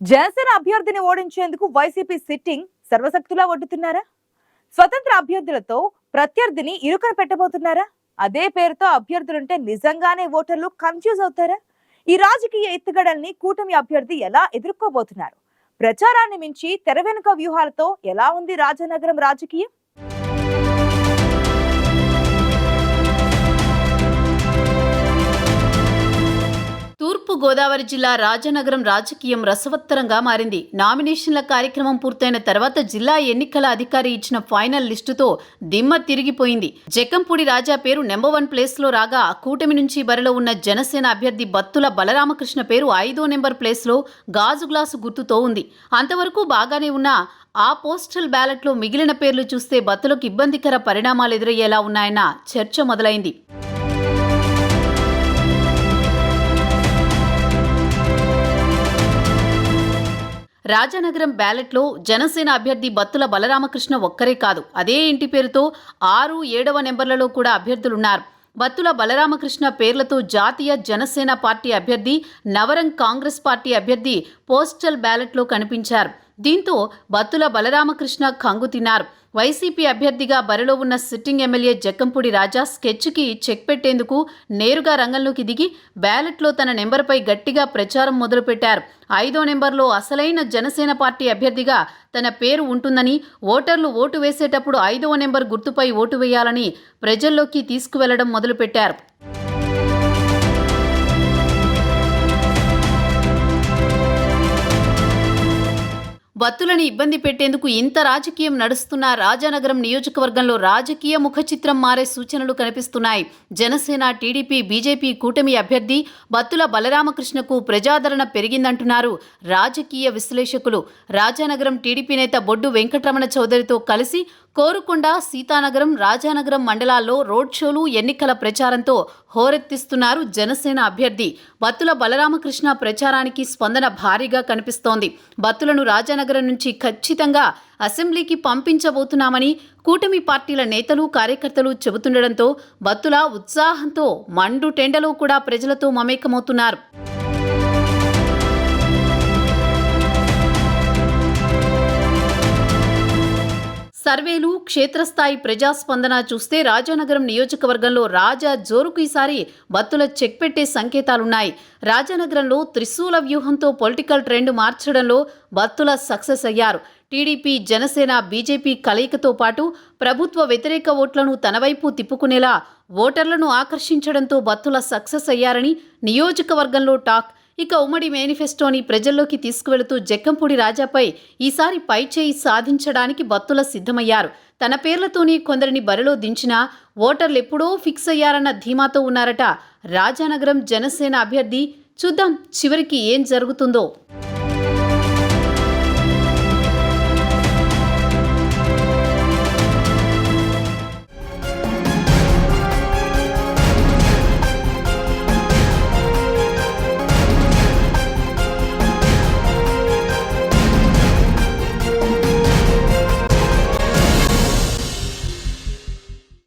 జనసేన అభ్యర్థిని ఓడించేందుకు YCP sitting సర్వశక్తులా ఒడ్డుతున్నారా? స్వతంత్ర అభ్యర్థులతో ప్రత్యర్థిని ఇరుకన పెట్టబోతున్నారా? అదే పేరుతో అభ్యర్థులుంటే నిజంగానే ఓటర్లు కన్ఫ్యూజ్ అవుతారా? ఈ రాజకీయ ఎత్తుగడల్ని కూటమి అభ్యర్థి ఎలా ఎదుర్కోబోతున్నారు? ప్రచారాన్ని మించి తెర వెనుక వ్యూహాలతో ఎలా ఉంది రాజనగరం రాజకీయం? తూర్పు గోదావరి జిల్లా రాజనగరం రాజకీయం రసవత్తరంగా మారింది. నామినేషన్ల కార్యక్రమం పూర్తయిన తర్వాత జిల్లా ఎన్నికల అధికారి ఇచ్చిన ఫైనల్ లిస్టుతో దిమ్మ తిరిగిపోయింది. జక్కంపూడి రాజా పేరు నెంబర్ 1 ప్లేస్లో రాగా, కూటమి నుంచి బరిలో ఉన్న జనసేన అభ్యర్థి బత్తుల బలరామకృష్ణ పేరు 5వ నెంబర్ ప్లేస్లో గాజు గ్లాసు గుర్తుతో ఉంది. అంతవరకు బాగానే ఉన్న ఆ పోస్టల్ బ్యాలెట్లో మిగిలిన పేర్లు చూస్తే బత్తులకు ఇబ్బందికర పరిణామాలు ఎదురయ్యేలా ఉన్నాయన్న చర్చ మొదలైంది. రాజనగరం బ్యాలెట్లో జనసేన అభ్యర్థి బత్తుల బలరామకృష్ణ ఒక్కరే కాదు, అదే ఇంటి పేరుతో 6, 7వ నెంబర్లలో కూడా అభ్యర్థులున్నారు. బత్తుల బలరామకృష్ణ పేర్లతో జాతీయ జనసేన పార్టీ అభ్యర్థి, నవరంగ్ కాంగ్రెస్ పార్టీ అభ్యర్థి పోస్టల్ బ్యాలెట్లో కనిపించారు. దీంతో బత్తుల బలరామకృష్ణ కంగు తిన్నారు. వైసీపీ అభ్యర్థిగా బరిలో ఉన్న సిట్టింగ్ ఎమ్మెల్యే జక్కంపూడి రాజా స్కెచ్కి చెక్ పెట్టేందుకు నేరుగా రంగంలోకి దిగి బ్యాలెట్లో తన నెంబర్పై గట్టిగా ప్రచారం మొదలుపెట్టారు. 5వ నెంబర్లో అసలైన జనసేన పార్టీ అభ్యర్థిగా తన పేరు ఉంటుందని, ఓటర్లు ఓటు వేసేటప్పుడు 5వ నెంబర్ గుర్తుపై ఓటు వేయాలని ప్రజల్లోకి తీసుకువెళ్లడం మొదలుపెట్టారు. బత్తులని ఇబ్బంది పెట్టేందుకు ఇంత రాజకీయం నడుస్తున్న రాజానగరం నియోజకవర్గంలో రాజకీయ ముఖచిత్రం మారే సూచనలు కనిపిస్తున్నాయి. జనసేన, టీడీపీ, బీజేపీ కూటమి అభ్యర్థి బత్తుల బలరామకృష్ణకు ప్రజాదరణ పెరిగిందంటున్నారు రాజకీయ విశ్లేషకులు. రాజానగరం టీడీపీ నేత బొడ్డు వెంకటరమణ చౌదరితో కలిసి కోరుకొండ, సీతానగరం, రాజానగరం మండలాల్లో రోడ్ షోలు, ఎన్నికల ప్రచారంతో హోరెత్తిస్తున్నారు జనసేన అభ్యర్థి. బత్తుల బలరామకృష్ణ ప్రచారానికి స్పందన భారీగా కనిపిస్తోంది. బత్తులను రాజానగరం నుంచి ఖచ్చితంగా అసెంబ్లీకి పంపించబోతున్నామని కూటమి పార్టీల నేతలు, కార్యకర్తలు చెబుతుండటంతో బత్తుల ఉత్సాహంతో మండు టెండలో కూడా ప్రజలతో మమేకమవుతున్నారు. సర్వేలు, క్షేత్రస్థాయి ప్రజాస్పందన చూస్తే రాజానగరం నియోజకవర్గంలో రాజా జోరుకు ఈసారి బత్తుల చెక్ పెట్టే సంకేతాలున్నాయి. రాజానగరంలో త్రిశూల వ్యూహంతో పొలిటికల్ ట్రెండ్ మార్చడంలో బత్తుల సక్సెస్ అయ్యారు. టీడీపీ, జనసేన, బీజేపీ కలయికతో పాటు ప్రభుత్వ వ్యతిరేక ఓట్లను తన వైపు తిప్పుకునేలా ఓటర్లను ఆకర్షించడంతో బత్తుల సక్సెస్ అయ్యారని నియోజకవర్గంలో టాక్. ఇక ఉమ్మడి మేనిఫెస్టోని ప్రజల్లోకి తీసుకువెళుతూ జక్కంపూడి రాజాపై ఈసారి పైచేయి సాధించడానికి బత్తుల సిద్ధమయ్యారు. తన పేర్లతోనే కొందరిని బరిలో దించినా ఓటర్లు ఎప్పుడో ఫిక్స్ అయ్యారన్న ధీమాతో ఉన్నారట రాజానగరం జనసేన అభ్యర్థి. చూద్దాం చివరికి ఏం జరుగుతుందో.